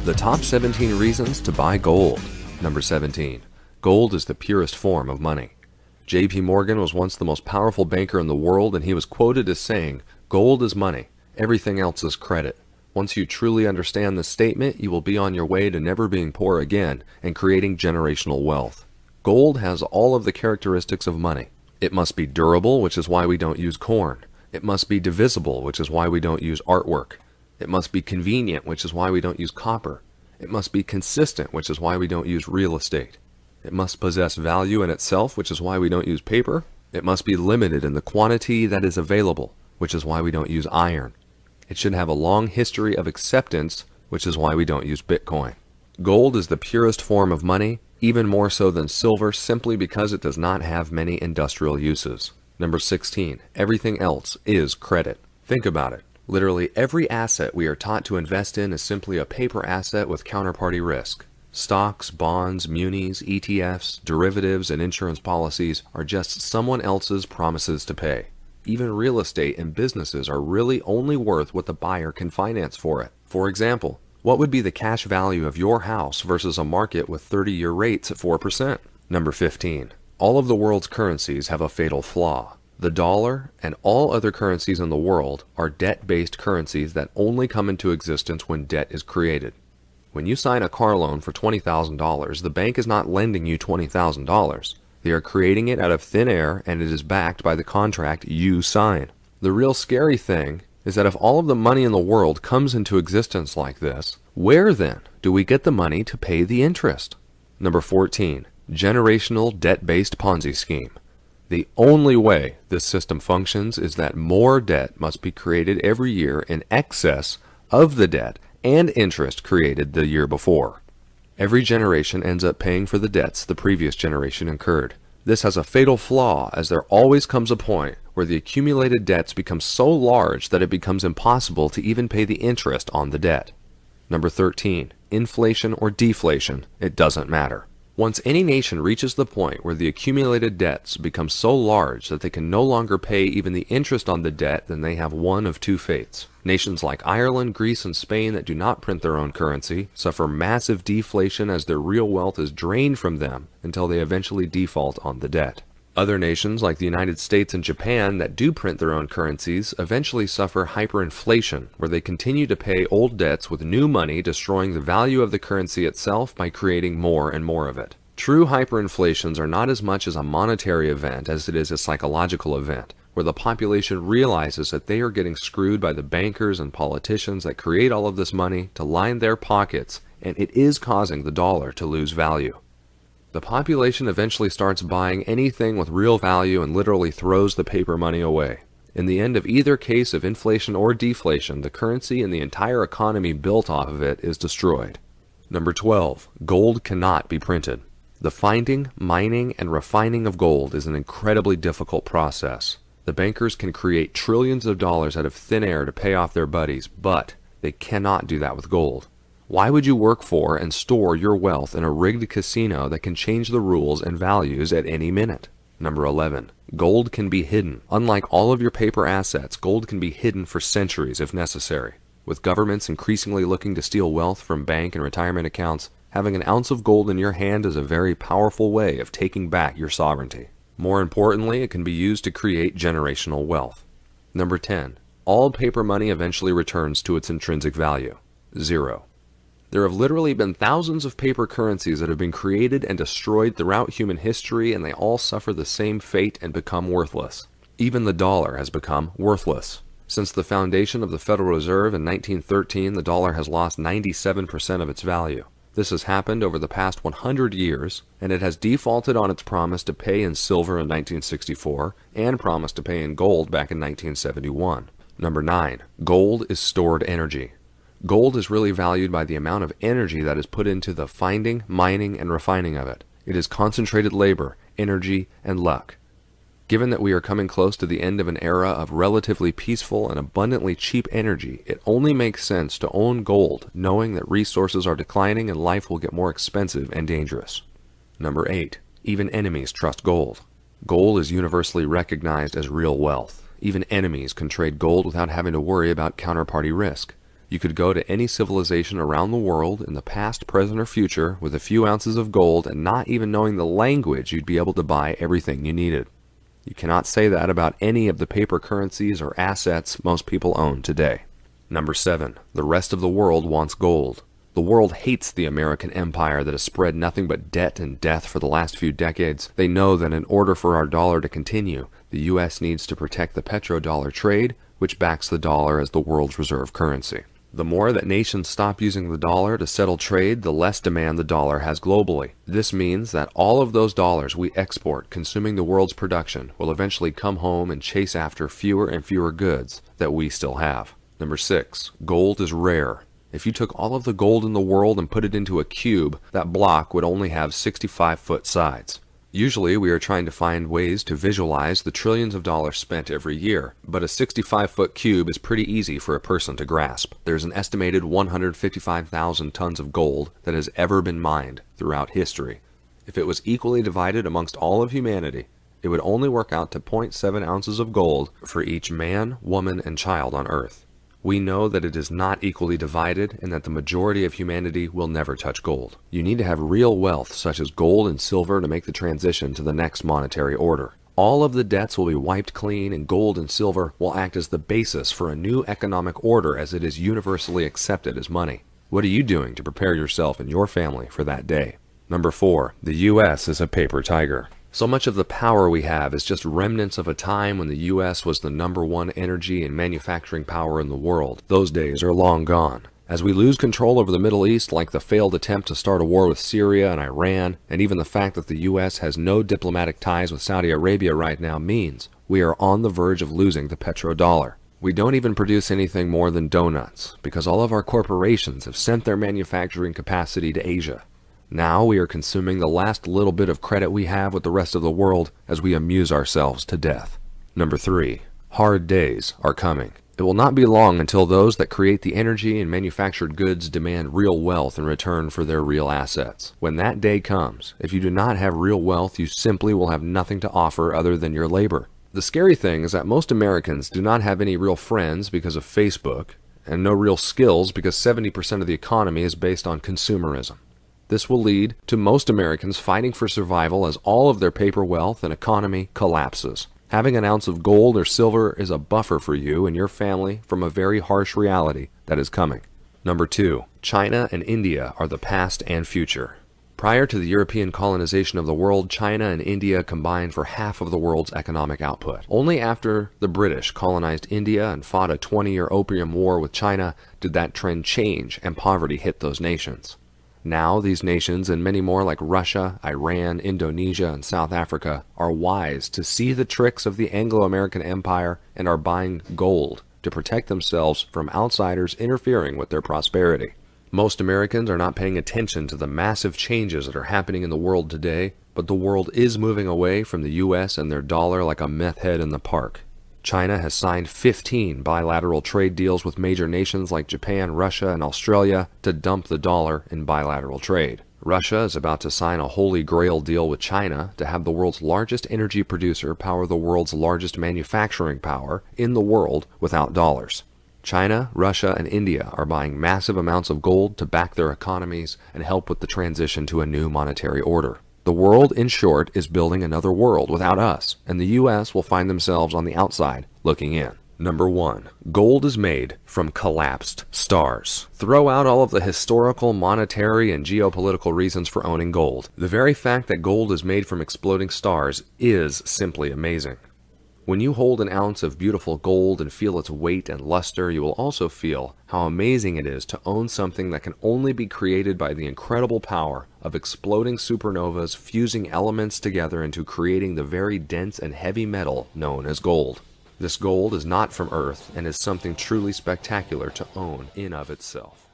The top 17 reasons to buy gold. Number 17. Gold is the purest form of money. J.P. Morgan was once the most powerful banker in the world, and he was quoted as saying, "Gold is money. Everything else is credit." Once you truly understand this statement, you will be on your way to never being poor again and creating generational wealth. Gold has all of the characteristics of money. It must be durable, which is why we don't use corn. It must be divisible, which is why we don't use artwork. It must be convenient, which is why we don't use copper. It must be consistent, which is why we don't use real estate. It must possess value in itself, which is why we don't use paper. It must be limited in the quantity that is available, which is why we don't use iron. It should have a long history of acceptance, which is why we don't use Bitcoin. Gold is the purest form of money, even more so than silver, simply because it does not have many industrial uses. Number 16. Everything else is credit. Think about it. Literally every asset we are taught to invest in is simply a paper asset with counterparty risk. Stocks, bonds, munis, ETFs, derivatives, and insurance policies are just someone else's promises to pay. Even real estate and businesses are really only worth what the buyer can finance for it. For example, what would be the cash value of your house versus a market with 30-year rates at 4%? Number 15. All of the world's currencies have a fatal flaw. The dollar and all other currencies in the world are debt-based currencies that only come into existence when debt is created. When you sign a car loan for $20,000, the bank is not lending you $20,000. They are creating it out of thin air, and it is backed by the contract you sign. The real scary thing is that if all of the money in the world comes into existence like this, where then do we get the money to pay the interest? Number 14. Generational debt-based Ponzi scheme. The only way this system functions is that more debt must be created every year in excess of the debt and interest created the year before. Every generation ends up paying for the debts the previous generation incurred. This has a fatal flaw, as there always comes a point where the accumulated debts become so large that it becomes impossible to even pay the interest on the debt. Number 13. Inflation or deflation, it doesn't matter. Once any nation reaches the point where the accumulated debts become so large that they can no longer pay even the interest on the debt, then they have one of two fates. Nations like Ireland, Greece, and Spain that do not print their own currency suffer massive deflation as their real wealth is drained from them until they eventually default on the debt. Other nations like the United States and Japan that do print their own currencies eventually suffer hyperinflation, where they continue to pay old debts with new money, destroying the value of the currency itself by creating more and more of it. True hyperinflations are not as much as a monetary event as it is a psychological event, where the population realizes that they are getting screwed by the bankers and politicians that create all of this money to line their pockets, and it is causing the dollar to lose value. The population eventually starts buying anything with real value and literally throws the paper money away. In the end of either case of inflation or deflation, the currency and the entire economy built off of it is destroyed. Number 12. Gold cannot be printed. The finding, mining, and refining of gold is an incredibly difficult process. The bankers can create trillions of dollars out of thin air to pay off their buddies, but they cannot do that with gold. Why would you work for and store your wealth in a rigged casino that can change the rules and values at any minute? Number 11. Gold can be hidden. Unlike all of your paper assets, gold can be hidden for centuries if necessary. With governments increasingly looking to steal wealth from bank and retirement accounts, having an ounce of gold in your hand is a very powerful way of taking back your sovereignty. More importantly, it can be used to create generational wealth. Number 10. All paper money eventually returns to its intrinsic value. 0. There have literally been thousands of paper currencies that have been created and destroyed throughout human history, and they all suffer the same fate and become worthless. Even the dollar has become worthless. Since the foundation of the Federal Reserve in 1913, the dollar has lost 97% of its value. This has happened over the past 100 years, and it has defaulted on its promise to pay in silver in 1964 and promised to pay in gold back in 1971. Number 9. Gold is stored energy. Gold is really valued by the amount of energy that is put into the finding, mining, and refining of it. It is concentrated labor, energy, and luck. Given that we are coming close to the end of an era of relatively peaceful and abundantly cheap energy, it only makes sense to own gold, knowing that resources are declining and life will get more expensive and dangerous. Number 8. Even enemies trust gold. Gold is universally recognized as real wealth. Even enemies can trade gold without having to worry about counterparty risk. You could go to any civilization around the world in the past, present, or future with a few ounces of gold, and not even knowing the language, you'd be able to buy everything you needed. You cannot say that about any of the paper currencies or assets most people own today. Number 7. The rest of the world wants gold. The world hates the American empire that has spread nothing but debt and death for the last few decades. They know that in order for our dollar to continue, the U.S. needs to protect the petrodollar trade, which backs the dollar as the world's reserve currency. The more that nations stop using the dollar to settle trade, the less demand the dollar has globally. This means that all of those dollars we export consuming the world's production will eventually come home and chase after fewer and fewer goods that we still have. Number 6. Gold is rare. If you took all of the gold in the world and put it into a cube, that block would only have 65-foot sides. Usually we are trying to find ways to visualize the trillions of dollars spent every year, but a 65-foot cube is pretty easy for a person to grasp. There's an estimated 155,000 tons of gold that has ever been mined throughout history. If it was equally divided amongst all of humanity, it would only work out to 0.7 ounces of gold for each man, woman, and child on Earth. We know that it is not equally divided and that the majority of humanity will never touch gold. You need to have real wealth such as gold and silver to make the transition to the next monetary order. All of the debts will be wiped clean, and gold and silver will act as the basis for a new economic order as it is universally accepted as money. What are you doing to prepare yourself and your family for that day? Number 4. The U.S. is a paper tiger. So much of the power we have is just remnants of a time when the U.S. was the #1 energy and manufacturing power in the world. Those days are long gone. As we lose control over the Middle East, like the failed attempt to start a war with Syria and Iran, and even the fact that the U.S. has no diplomatic ties with Saudi Arabia right now, means we are on the verge of losing the petrodollar. We don't even produce anything more than donuts, because all of our corporations have sent their manufacturing capacity to Asia. Now we are consuming the last little bit of credit we have with the rest of the world as we amuse ourselves to death. Number 3. Hard days are coming. It will not be long until those that create the energy and manufactured goods demand real wealth in return for their real assets. When that day comes, if you do not have real wealth, you simply will have nothing to offer other than your labor. The scary thing is that most Americans do not have any real friends because of Facebook, and no real skills because 70% of the economy is based on consumerism. This will lead to most Americans fighting for survival as all of their paper wealth and economy collapses. Having an ounce of gold or silver is a buffer for you and your family from a very harsh reality that is coming. Number 2. China and India are the past and future. Prior to the European colonization of the world, China and India combined for half of the world's economic output. Only after the British colonized India and fought a 20-year opium war with China did that trend change and poverty hit those nations. Now, these nations and many more like Russia, Iran, Indonesia, and South Africa are wise to see the tricks of the Anglo-American empire and are buying gold to protect themselves from outsiders interfering with their prosperity. Most Americans are not paying attention to the massive changes that are happening in the world today, but the world is moving away from the U.S. and their dollar like a meth head in the park. China has signed 15 bilateral trade deals with major nations like Japan, Russia, and Australia to dump the dollar in bilateral trade. Russia is about to sign a holy grail deal with China to have the world's largest energy producer power the world's largest manufacturing power in the world without dollars. China, Russia, and India are buying massive amounts of gold to back their economies and help with the transition to a new monetary order. The world, in short, is building another world without us, and the U.S. will find themselves on the outside looking in. Number 1. Gold is made from collapsed stars. Throw out all of the historical, monetary, and geopolitical reasons for owning gold. The very fact that gold is made from exploding stars is simply amazing. When you hold an ounce of beautiful gold and feel its weight and luster, you will also feel how amazing it is to own something that can only be created by the incredible power of exploding supernovas fusing elements together into creating the very dense and heavy metal known as gold. This gold is not from Earth and is something truly spectacular to own in of itself.